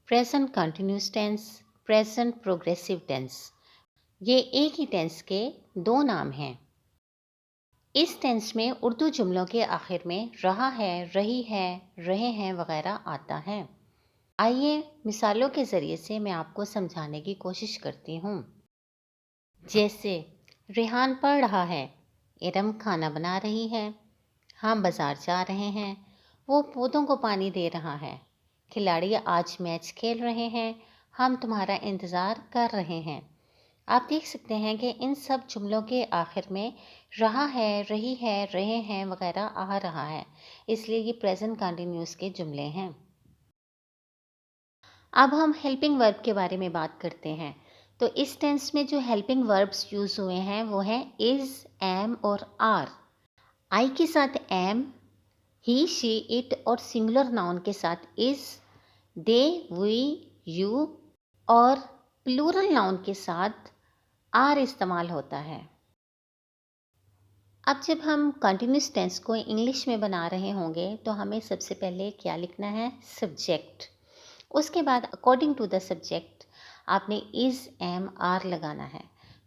Present continuous tense, present progressive tense, ये एक ही tense के दो नाम हैं। इस टेंस में उर्दू जुमलों के आखिर में रहा है, रही है, रहे हैं वगैरह आता है। आइए मिसालों के ज़रिए से मैं आपको समझाने की कोशिश करती हूँ। जैसे रेहान पढ़ रहा है, इरम खाना बना रही है, हम बाज़ार जा रहे हैं, वो पौधों को पानी दे रहा है, खिलाड़ी आज मैच खेल रहे हैं, हम तुम्हारा इंतज़ार कर रहे हैं। आप देख सकते हैं कि इन सब जुमलों के आखिर में रहा है, रही है, रहे हैं वगैरह आ रहा है, इसलिए ये प्रेजेंट कंटिन्यूस के जुमले हैं। अब हम हेल्पिंग वर्ब के बारे में बात करते हैं। तो इस टेंस में जो हेल्पिंग वर्ब्स यूज़ हुए हैं वो हैं इज़, एम और आर। आई के साथ एम, ही, शी, इट और सिंगुलर नाउन के साथ इज़, दे, वी, यू और प्लूरल नाउन के साथ आर इस्तेमाल होता है। अब जब हम कंटिन्यूस टेंस को इंग्लिश में बना रहे होंगे तो हमें सबसे पहले क्या लिखना है? सब्जेक्ट। उसके बाद अकॉर्डिंग टू द सब्जेक्ट आपने इज़, एम, आर लगाना है।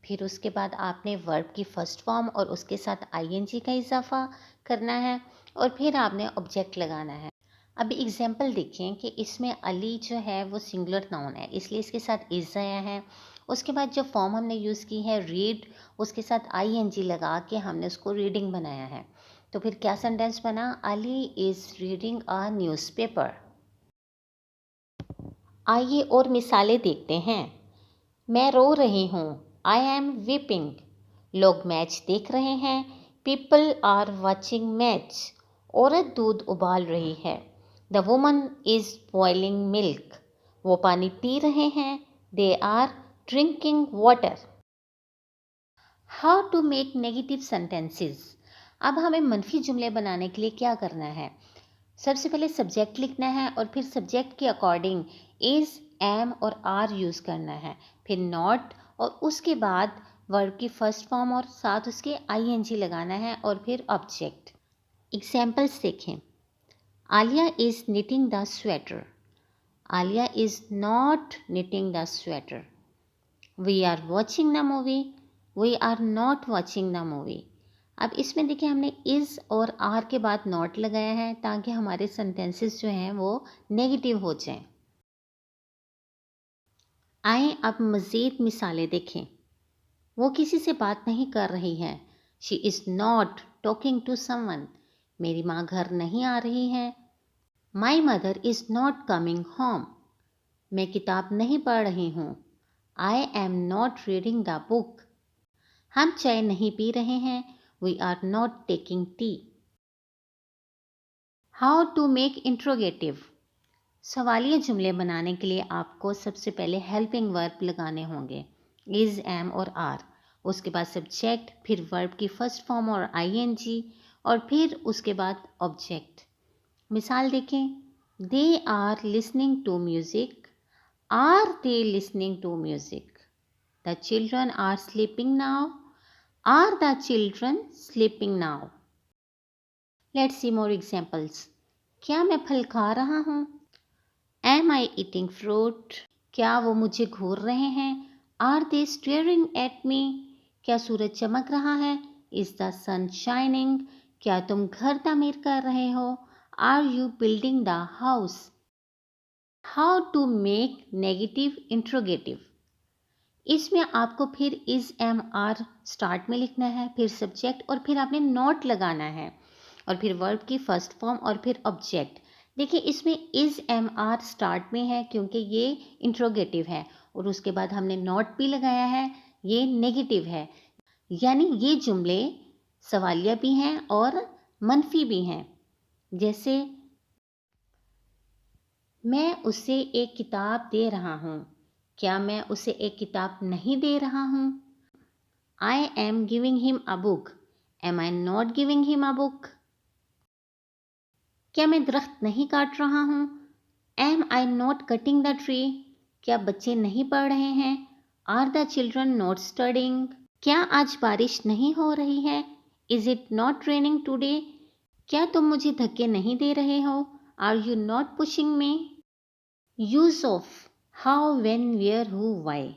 फिर उसके बाद आपने वर्ब की फर्स्ट फॉर्म और उसके साथ आईएनजी का इजाफा करना है और फिर आपने ऑब्जेक्ट लगाना है। अब एग्जाम्पल देखें कि इसमें अली जो है वो सिंगुलर नाउन है, इसलिए इसके साथ इज़ आया है। उसके बाद जो फॉर्म हमने यूज़ की है रीड, उसके साथ आईएनजी लगा के हमने उसको रीडिंग बनाया है। तो फिर क्या सेंटेंस बना? Ali is reading a newspaper. आइए और मिसालें देखते हैं। मैं रो रही हूँ, आई एम वीपिंग। लोग मैच देख रहे हैं, पीपल आर वॉचिंग मैच। औरत दूध उबाल रही है, the woman is boiling milk. वो पानी पी रहे हैं, they are drinking water. How to make negative sentences. अब हमें मनफी जुमले बनाने के लिए क्या करना है? सबसे पहले सब्जेक्ट लिखना है और फिर सब्जेक्ट के अकॉर्डिंग इज़, एम और आर यूज़ करना है, फिर नॉट और उसके बाद वर्ब की फर्स्ट फॉर्म और साथ उसके आईएनजी लगाना है और फिर ऑब्जेक्ट। एग्जाम्पल्स देखें। Alia is knitting the sweater, Alia is not knitting the sweater. We are watching the movie, we are not watching the movie. अब इसमें देखिए हमने इज़ और आर के बाद नॉट लगाया है ताकि हमारे सेंटेंसेस जो हैं वो नेगेटिव हो जाएं। आए अब मज़ीद मिसालें देखें। वो किसी से बात नहीं कर रही है, she is not talking to someone. मेरी माँ घर नहीं आ रही है, my mother is not coming home. मैं किताब नहीं पढ़ रही हूँ, I am not reading the book. हम चाय नहीं पी रहे हैं, we are not taking tea. How to make interrogative. सवालिया जुमले बनाने के लिए आपको सबसे पहले हेल्पिंग वर्ब लगाने होंगे, इज़, एम और आर। उसके बाद सब्जेक्ट, फिर वर्ब की फर्स्ट फॉर्म और आईएनजी और फिर उसके बाद ऑब्जेक्ट। मिसाल देखें। They are listening to music, are they listening to music. The children are sleeping now, are the children sleeping now. Let's see more examples. क्या मैं फल खा रहा हूँ? Am I eating fruit? क्या वो मुझे घूर रहे हैं? Are they staring at me? क्या सूरज चमक रहा है? Is the sun shining? क्या तुम घर तामीर कर रहे हो? Are you building the house? How to make negative interrogative. इसमें आपको फिर इज़, एम, आर स्टार्ट में लिखना है, फिर सब्जेक्ट और फिर आपने नॉट लगाना है और फिर वर्ब की फर्स्ट फॉर्म और फिर ऑब्जेक्ट। देखिए इसमें इज़, एम, आर स्टार्ट में है क्योंकि ये इंट्रोगेटिव है और उसके बाद हमने नॉट भी लगाया है, ये नेगेटिव है। यानी ये जुमले सवालिया भी हैं और मनफी भी हैं। जैसे मैं उसे एक किताब दे रहा हूँ, क्या मैं उसे एक किताब नहीं दे रहा हूँ? I am giving him a book. Am I not giving him a book? क्या मैं दरख्त नहीं काट रहा हूँ? Am I not cutting the tree? क्या बच्चे नहीं पढ़ रहे हैं? Are the children not studying? क्या आज बारिश नहीं हो रही है? Is it not raining today? क्या तुम मुझे धक्के नहीं दे रहे हो? Are you not pushing me? Use of how, when, where, who, why.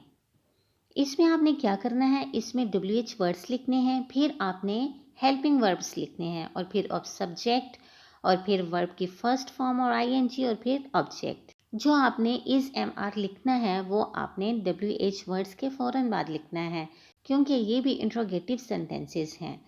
इसमें आपने क्या करना है, इसमें WH वर्ड्स लिखने हैं, फिर आपने हेल्पिंग वर्ब्स लिखने हैं और फिर अब सब्जेक्ट और फिर वर्ब की फर्स्ट फॉर्म और ING और फिर ऑब्जेक्ट। जो आपने इज MR लिखना है वो आपने WH वर्ड्स के फ़ौरन बाद लिखना है, क्योंकि ये भी इंट्रोगेटिव सेंटेंसेस हैं।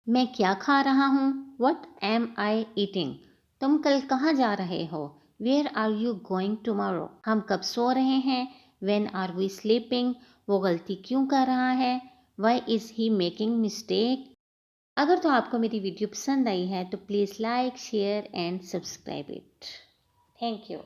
मैं क्या खा रहा हूँ, What am I eating? तुम कल कहाँ जा रहे हो, Where are you going tomorrow? हम कब सो रहे हैं, When are we sleeping? वो गलती क्यों कर रहा है, Why is he making mistake? अगर तो आपको मेरी वीडियो पसंद आई है तो please like, share and subscribe it. Thank you.